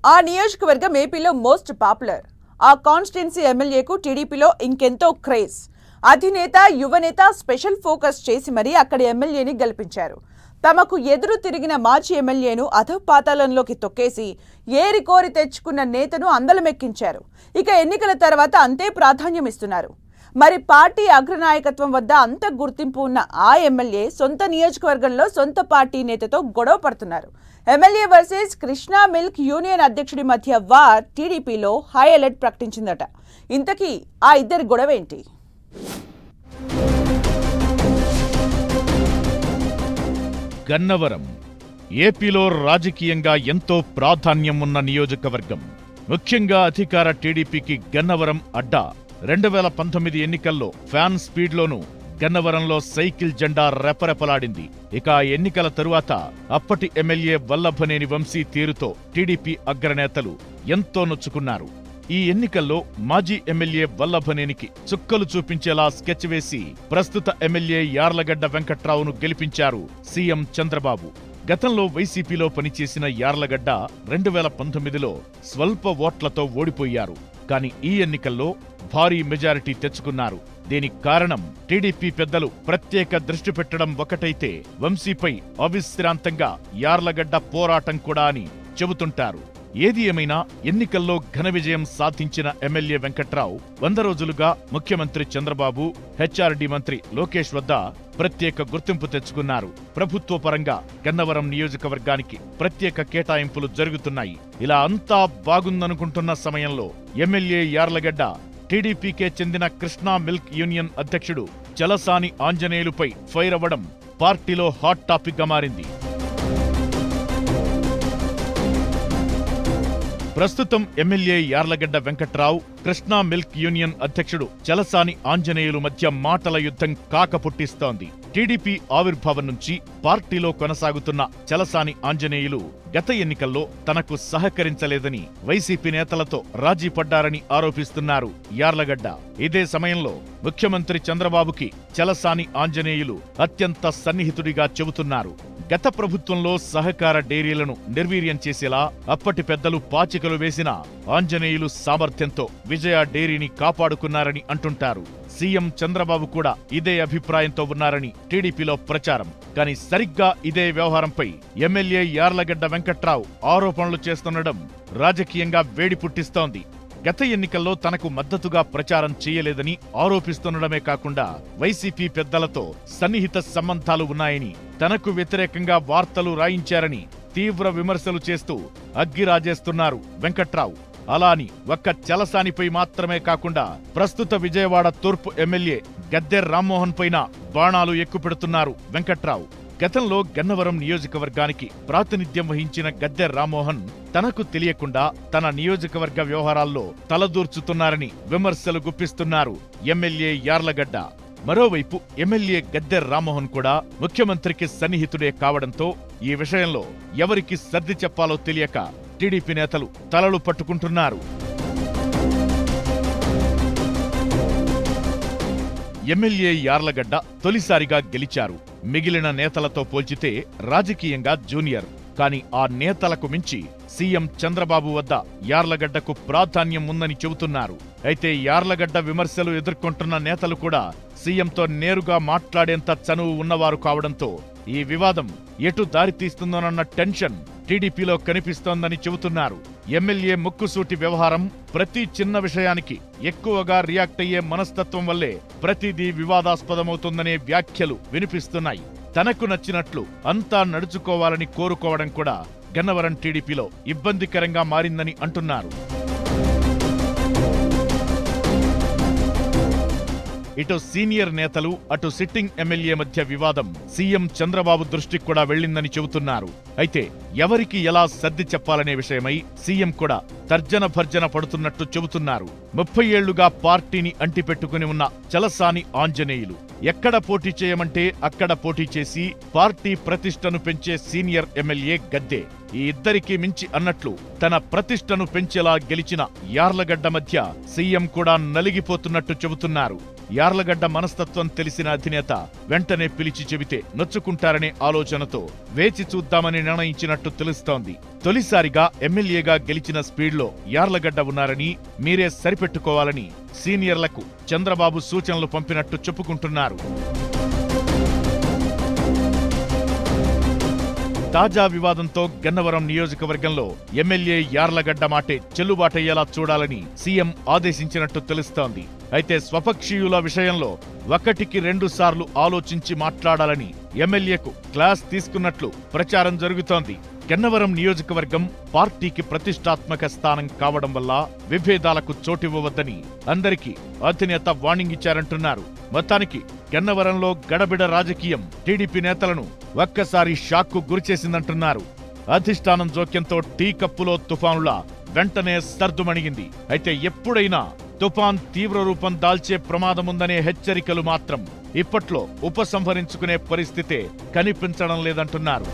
ఆ నియోజకవర్గం ఏపీలో మోస్ట్ పాపులర్. ఆ కాన్స్టిట్యున్సీ ఎమ్మెల్యేకు టీడీపీలో ఇంకెంతో క్రేజ్. అధినేత యువనేత స్పెషల్ ఫోకస్ చేసి మరీ అక్కడి ఎమ్మెల్యేని గెలిపించారు. తమకు ఎదురు తిరిగిన మాజీ ఎమ్మెల్యేను అధపాతాళంలోకి తొక్కేసి ఏరి కోరి తెచ్చుకున్న నేతను అందలమెక్కించారు. ఇక ఎన్నికల తర్వాత అంతే ప్రాధాన్యం ఇస్తున్నారు. మరి పార్టీ అగ్రనాయకత్వం వద్ద అంత గుర్తింపు ఉన్న ఆ ఎమ్మెల్యే సొంత నియోజకవర్గంలో సొంత పార్టీ నేతతో గొడవ పడుతున్నారు. MLA versus Krishna milk union అధ్యక్షుడి మధ్య వార్ టీడీపీలో హై అలర్ట్ ప్రకటించిందట. ఇంతకీ ఆ ఇద్దరి గొడవ ఏంటి? గన్నవరం ఏపీలో రాజకీయంగా ఎంతో ప్రాధాన్యం ఉన్న నియోజకవర్గం. ముఖ్యంగా అధికార టీడీపీకి గన్నవరం అడ్డా. 2019 ఎన్నికల్లో ఫ్యాన్ స్పీడ్లోనూ గన్నవరంలో సైకిల్ జెండా రెపరెపలాడింది. ఇక ఎన్నికల తరువాత అప్పటి ఎమ్మెల్యే వల్లభనేని వంశీ తీరుతో టీడీపీ అగ్రనేతలు ఎంతో నొచ్చుకున్నారు. ఈ ఎన్నికల్లో మాజీ ఎమ్మెల్యే వల్లభనేనికి చుక్కలు చూపించేలా స్కెచ్ వేసి ప్రస్తుత ఎమ్మెల్యే యార్లగడ్డ వెంకట్రావును గెలిపించారు సీఎం చంద్రబాబు. గతంలో వైసీపీలో పనిచేసిన యార్లగడ్డ 2019లో స్వల్ప ఓట్లతో ఓడిపోయారు. కానీ ఈ ఎన్నికల్లో భారీ మెజారిటీ తెచ్చుకున్నారు. దీనికి కారణం టీడీపీ పెద్దలు ప్రత్యేక దృష్టి పెట్టడం ఒకటైతే వంశీపై అవిశ్రాంతంగా యార్లగడ్డ పోరాటం కూడా అని చెబుతుంటారు. ఏది ఏమైనా ఎన్నికల్లో ఘన విజయం సాధించిన ఎమ్మెల్యే వెంకట్రావు 100 రోజులుగా ముఖ్యమంత్రి చంద్రబాబు, హెచ్ఆర్డీ మంత్రి లోకేష్ వద్ద ప్రత్యేక గుర్తింపు తెచ్చుకున్నారు. ప్రభుత్వ పరంగా గన్నవరం నియోజకవర్గానికి ప్రత్యేక కేటాయింపులు జరుగుతున్నాయి. ఇలా అంతా బాగుందనుకుంటున్న సమయంలో ఎమ్మెల్యే యార్లగడ్డ టీడీపీకే చెందిన కృష్ణా మిల్క్ యూనియన్ అధ్యక్షుడు చలసాని ఆంజనేయులుపై ఫైర్ అవ్వడం పార్టీలో హాట్ టాపిక్ గా మారింది. ప్రస్తుతం MLA Yarlagadda Venkatrao, Krishna milk union అధ్యక్షుడు చలసాని ఆంజనేయులు మధ్య మాటల యుద్ధం కాకపుట్టిస్తోంది. టీడీపీ ఆవిర్భావం నుంచి పార్టీలో కొనసాగుతున్న చలసాని ఆంజనేయులు గత ఎన్నికల్లో తనకు సహకరించలేదని వైసీపీ నేతలతో రాజీ పడ్డారని ఆరోపిస్తున్నారు యార్లగడ్డ. ఇదే సమయంలో ముఖ్యమంత్రి చంద్రబాబుకి చలసాని ఆంజనేయులు అత్యంత సన్నిహితుడిగా చెబుతున్నారు. గత ప్రభుత్వంలో సహకార డైరీలను నిర్వీర్యం చేసేలా అప్పటి పెద్దలు పాచికలు వేసిన ఆంజనేయులు సామర్థ్యంతో విజయ డైరీని కాపాడుకున్నారని అంటుంటారు. సీఎం చంద్రబాబు కూడా ఇదే అభిప్రాయంతో ఉన్నారని టీడీపీలో ప్రచారం. కానీ సరిగ్గా ఇదే వ్యవహారంపై ఎమ్మెల్యే యార్లగడ్డ వెంకట్రావు ఆరోపణలు చేస్తుండడం రాజకీయంగా వేడి పుట్టిస్తోంది. గత ఎన్నికల్లో తనకు మద్దతుగా ప్రచారం చేయలేదని ఆరోపిస్తుండడమే కాకుండా వైసీపీ పెద్దలతో సన్నిహిత సంబంధాలు ఉన్నాయని, తనకు వ్యతిరేకంగా వార్తలు రాయించారని తీవ్ర విమర్శలు చేస్తూ అగ్గిరాజేస్తున్నారు వెంకట్రావు. అలా అని ఒక్క చలసానిపై మాత్రమే కాకుండా ప్రస్తుత విజయవాడ తూర్పు ఎమ్మెల్యే గద్దె రామ్మోహన్ పైన బాణాలు ఎక్కుపెడుతున్నారు వెంకట్రావు. గతంలో గన్నవరం నియోజకవర్గానికి ప్రాతినిధ్యం వహించిన గద్దె రామ్మోహన్ తనకు తెలియకుండా తన నియోజకవర్గ వ్యవహారాల్లో తలదూర్చుతున్నారని విమర్శలు గుప్పిస్తున్నారు ఎమ్మెల్యే యార్లగడ్డ. మరోవైపు ఎమ్మెల్యే గద్దె రామ్మోహన్ కూడా ముఖ్యమంత్రికి సన్నిహితుడే కావడంతో ఈ విషయంలో ఎవరికి సర్ది చెప్పాలో తెలియక టీడీపీ నేతలు తలలు పట్టుకుంటున్నారు. ఎమ్మెల్యే యార్లగడ్డ తొలిసారిగా గెలిచారు. మిగిలిన నేతలతో పోల్చితే రాజకీయంగా జూనియర్. కానీ ఆ నేతలకు మించి సీఎం చంద్రబాబు వద్ద యార్లగడ్డకు ప్రాధాన్యం ఉందని చెబుతున్నారు. అయితే యార్లగడ్డ విమర్శలు ఎదుర్కొంటున్న నేతలు కూడా సీఎంతో నేరుగా మాట్లాడేంత చనువు ఉన్నవారు కావడంతో ఈ వివాదం ఎటు దారితీస్తుందోనన్న టెన్షన్ టీడీపీలో కనిపిస్తోందని చెబుతున్నారు. ఎమ్మెల్యే ముక్కుసూటి వ్యవహారం, ప్రతి చిన్న విషయానికి ఎక్కువగా రియాక్ట్ అయ్యే మనస్తత్వం వల్లే ప్రతిదీ వివాదాస్పదమవుతుందనే వ్యాఖ్యలు వినిపిస్తున్నాయి. తనకు నచ్చినట్లు అంతా నడుచుకోవాలని కోరుకోవడం కూడా గన్నవరం టీడీపీలో ఇబ్బందికరంగా మారిందని అంటున్నారు. ఇటు సీనియర్ నేతలు, అటు సిట్టింగ్ ఎమ్మెల్యే మధ్య వివాదం సీఎం చంద్రబాబు దృష్టికి కూడా వెళ్లిందని చెబుతున్నారు. అయితే ఎవరికి ఎలా సర్ది చెప్పాలనే విషయమై సీఎం కూడా తర్జన భర్జన పడుతున్నట్టు చెబుతున్నారు. 30 ఏళ్లుగా పార్టీని అంటిపెట్టుకుని ఉన్న చలసాని ఆంజనేయులు ఎక్కడ పోటీ చేయమంటే అక్కడ పోటీ చేసి పార్టీ ప్రతిష్టను పెంచే సీనియర్ ఎమ్మెల్యే గద్దె. ఈ ఇద్దరికీ మించి అన్నట్లు తన ప్రతిష్టను పెంచేలా గెలిచిన యార్లగడ్డ మధ్య సీఎం కూడా నలిగిపోతున్నట్టు చెబుతున్నారు. యార్లగడ్డ మనస్తత్వం తెలిసిన అధినేత వెంటనే పిలిచి చెబితే నొచ్చుకుంటారనే ఆలోచనతో వేచి చూద్దామని నిర్ణయించినట్టు తెలుస్తోంది. తొలిసారిగా ఎమ్మెల్యేగా గెలిచిన స్పీడ్లో యార్లగడ్డ ఉన్నారని, మీరే సరిపెట్టుకోవాలని సీనియర్లకు చంద్రబాబు సూచనలు పంపినట్టు చెప్పుకుంటున్నారు. తాజా వివాదంతో గన్నవరం నియోజకవర్గంలో ఎమ్మెల్యే యార్లగడ్డ మాటే చెల్లుబాటయ్యేలా చూడాలని సీఎం ఆదేశించినట్టు తెలుస్తోంది. అయితే స్వపక్షీయుల విషయంలో 1కి 2 సార్లు ఆలోచించి మాట్లాడాలని ఎమ్మెల్యేకు క్లాస్ తీసుకున్నట్లు ప్రచారం జరుగుతోంది. గన్నవరం నియోజకవర్గం పార్టీకి ప్రతిష్టాత్మక స్థానం కావడం వల్ల విభేదాలకు చోటివ్వవద్దని అందరికీ అధినేత వార్నింగ్ ఇచ్చారంటున్నారు. మొత్తానికి గన్నవరంలో గడబిడ రాజకీయం టీడీపీ నేతలను ఒక్కసారి షాక్కు గురిచేసిందంటున్నారు. అధిష్టానం జోక్యంతో టీ కప్పులో తుఫానులా వెంటనే సర్దుమణిగింది. అయితే ఎప్పుడైనా తుఫాన్ తీవ్ర రూపం దాల్చే ప్రమాదముందనే హెచ్చరికలు మాత్రం ఇప్పట్లో ఉపసంహరించుకునే పరిస్థితే కనిపించడం లేదంటున్నారు.